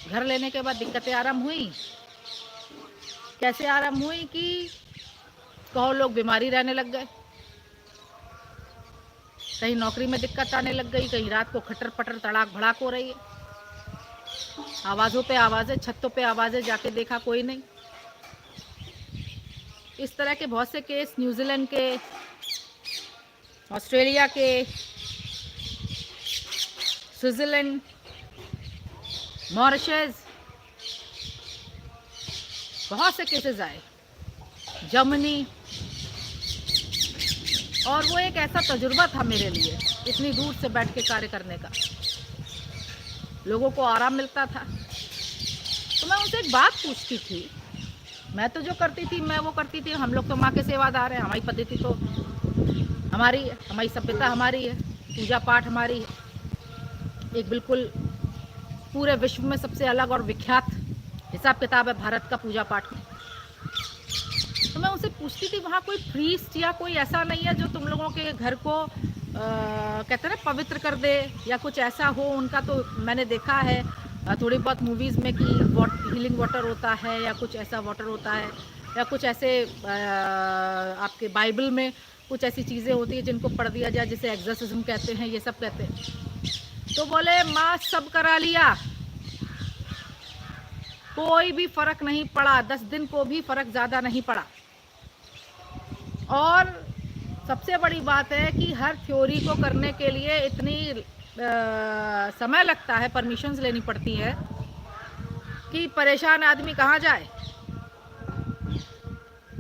घर लेने के बाद दिक्कतें आराम हुई। कैसे आराम हुई कि कहो लोग बीमारी रहने लग गए, कहीं नौकरी में दिक्कत आने लग गई, कहीं रात को खटर पटर तड़ाक भड़ाक हो रही है, आवाज़ों पे आवाज़ें, छतों पे आवाज़ें, जाके देखा कोई नहीं। इस तरह के बहुत से केस न्यूजीलैंड के, ऑस्ट्रेलिया के, स्विट्जरलैंड, मॉरिशस, बहुत से केसेस आए, जर्मनी। और वो एक ऐसा तजुर्बा था मेरे लिए, इतनी दूर से बैठ के कार्य करने का, लोगों को आराम मिलता था। तो मैं उनसे एक बात पूछती थी, मैं तो जो करती थी मैं वो करती थी, हम लोग तो माँ के सेवादार हैं, हमारी पद्धति तो हमारी है, हमारी सभ्यता हमारी है, पूजा पाठ हमारी है, एक बिल्कुल पूरे विश्व में सबसे अलग और विख्यात हिसाब किताब है भारत का पूजा पाठ में। तो मैं उनसे पूछती थी वहाँ कोई प्रीस्ट या कोई ऐसा नहीं है जो तुम लोगों के घर को कहते हैं ना पवित्र कर दे, या कुछ ऐसा हो उनका? तो मैंने देखा है थोड़ी बहुत मूवीज़ में कि हीलिंग वाटर होता है, या कुछ ऐसा वाटर होता है, या कुछ ऐसे आपके बाइबल में कुछ ऐसी चीज़ें होती है जिनको पढ़ दिया जाए, जिसे एक्सोर्सिज्म कहते हैं, ये सब कहते हैं। तो बोले माँ सब करा लिया, कोई भी फर्क नहीं पड़ा, 10 दिन को भी फर्क ज़्यादा नहीं पड़ा। और सबसे बड़ी बात है कि हर थ्योरी को करने के लिए इतनी समय लगता है, परमिशंस लेनी पड़ती है कि परेशान आदमी कहाँ जाए।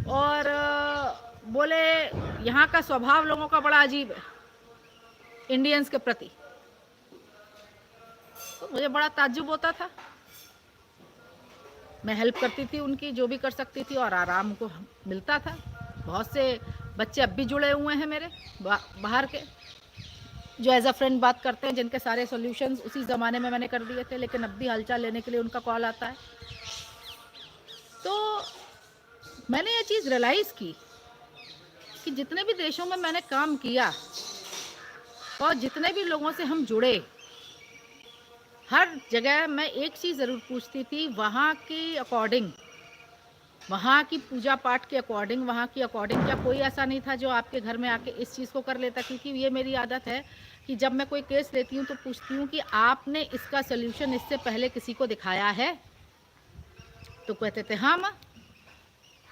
और बोले यहाँ का स्वभाव लोगों का बड़ा अजीब है इंडियंस के प्रति। तो मुझे बड़ा ताज्जुब होता था। मैं हेल्प करती थी उनकी, जो भी कर सकती थी, और आराम को मिलता था। बहुत से बच्चे अब भी जुड़े हुए हैं मेरे बाहर के, जो एज अ फ्रेंड बात करते हैं, जिनके सारे सॉल्यूशंस उसी ज़माने में मैंने कर दिए थे, लेकिन अब भी हालचाल लेने के लिए उनका कॉल आता है। तो मैंने ये चीज़ रियलाइज़ की कि जितने भी देशों में मैंने काम किया और जितने भी लोगों से हम जुड़े, हर जगह मैं एक चीज़ ज़रूर पूछती थी, वहाँ की अकॉर्डिंग, वहाँ की पूजा पाठ के अकॉर्डिंग, वहाँ की अकॉर्डिंग क्या कोई ऐसा नहीं था जो आपके घर में आके इस चीज़ को कर लेता? क्योंकि ये मेरी आदत है कि जब मैं कोई केस लेती हूँ तो पूछती हूँ कि आपने इसका सल्यूशन इससे पहले किसी को दिखाया है? तो कहते थे हाँ माँ,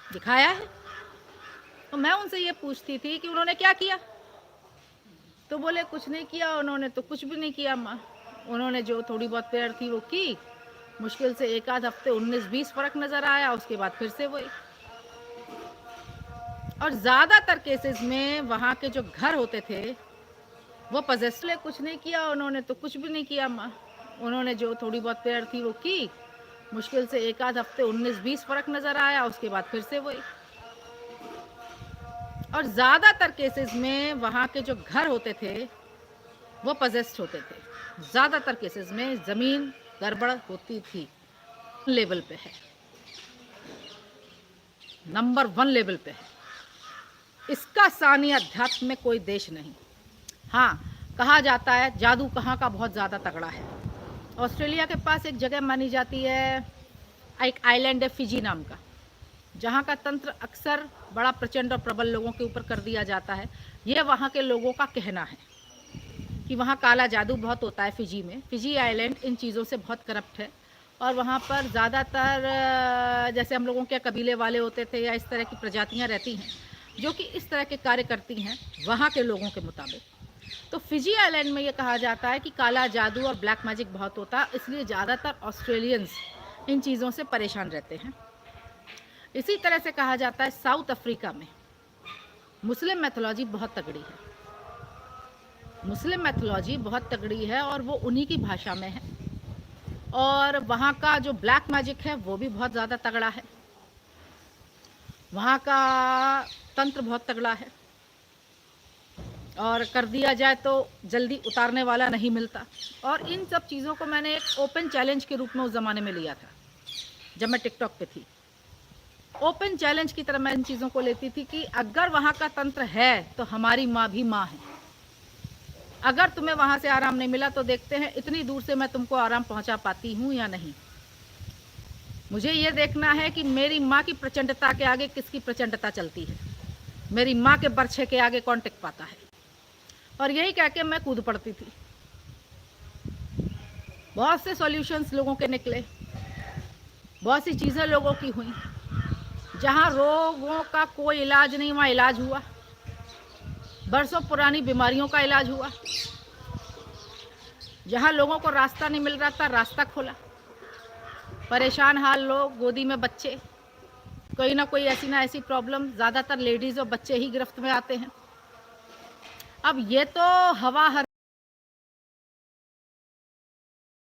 दिखाया है। तो मैं उनसे ये पूछती थी कि उन्होंने क्या किया? तो बोले कुछ नहीं किया उन्होंने, तो कुछ भी नहीं किया माँ, उन्होंने जो थोड़ी बहुत प्रेयर थी वो की, मुश्किल से एक आध हफ्ते 19-20 फर्क नज़र आया, उसके बाद फिर से वही। और ज़्यादातर केसेस में वहाँ के जो घर होते थे वो पजेस्ड। कुछ नहीं किया उन्होंने, तो कुछ भी नहीं किया माँ, उन्होंने जो थोड़ी बहुत प्रेयर थी वो की, मुश्किल से एक आध हफ्ते 19-20 फर्क नज़र आया, उसके बाद फिर से वही। और ज़्यादातर केसेस में वहाँ के जो घर होते थे वो पजेस्ड होते थे। ज़्यादातर केसेस में ज़मीन गड़बड़ होती थी। लेवल पे है, नंबर 1 लेवल पे है, इसका सानी अध्यात्म में कोई देश नहीं। हाँ, कहा जाता है जादू कहाँ का बहुत ज़्यादा तगड़ा है। ऑस्ट्रेलिया के पास एक जगह मानी जाती है, एक आइलैंड है फिजी नाम का, जहाँ का तंत्र अक्सर बड़ा प्रचंड और प्रबल लोगों के ऊपर कर दिया जाता है। ये वहाँ के लोगों का कहना है कि वहाँ काला जादू बहुत होता है फिजी में। फिजी आइलैंड इन चीज़ों से बहुत करप्ट है, और वहाँ पर ज़्यादातर जैसे हम लोगों के कबीले वाले होते थे या इस तरह की प्रजातियाँ रहती हैं जो कि इस तरह के कार्य करती हैं वहाँ के लोगों के मुताबिक। तो फिजी आइलैंड में ये कहा जाता है कि काला जादू और ब्लैक मैजिक बहुत होता है, इसलिए ज़्यादातर ऑस्ट्रेलियंस इन चीज़ों से परेशान रहते हैं। इसी तरह से कहा जाता है साउथ अफ्रीका में मुस्लिम मैथोलॉजी बहुत तगड़ी है। मुस्लिम मैथोलॉजी बहुत तगड़ी है और वो उन्हीं की भाषा में है, और वहाँ का जो ब्लैक मैजिक है वो भी बहुत ज़्यादा तगड़ा है। वहाँ का तंत्र बहुत तगड़ा है, और कर दिया जाए तो जल्दी उतारने वाला नहीं मिलता। और इन सब चीज़ों को मैंने एक ओपन चैलेंज के रूप में उस ज़माने में लिया था जब मैं टिकटॉक पे थी। ओपन चैलेंज की तरह मैं इन चीज़ों को लेती थी कि अगर वहाँ का तंत्र है तो हमारी माँ भी माँ है। अगर तुम्हें वहाँ से आराम नहीं मिला तो देखते हैं इतनी दूर से मैं तुमको आराम पहुँचा पाती हूँ या नहीं। मुझे ये देखना है कि मेरी माँ की प्रचंडता के आगे किसकी प्रचंडता चलती है, मेरी माँ के बरछे के आगे कौन टिक पाता है। और यही कह के मैं कूद पड़ती थी। बहुत से सॉल्यूशंस लोगों के निकले, बहुत सी चीज़ें लोगों की हुई। जहाँ रोगों का कोई इलाज नहीं वहाँ इलाज हुआ, बरसों पुरानी बीमारियों का इलाज हुआ। जहाँ लोगों को रास्ता नहीं मिल रहा था रास्ता खोला। परेशान हाल लोग, गोदी में बच्चे, कोई ना कोई ऐसी ना ऐसी प्रॉब्लम, ज़्यादातर लेडीज़ और बच्चे ही गिरफ्त में आते हैं। अब ये तो हवा हर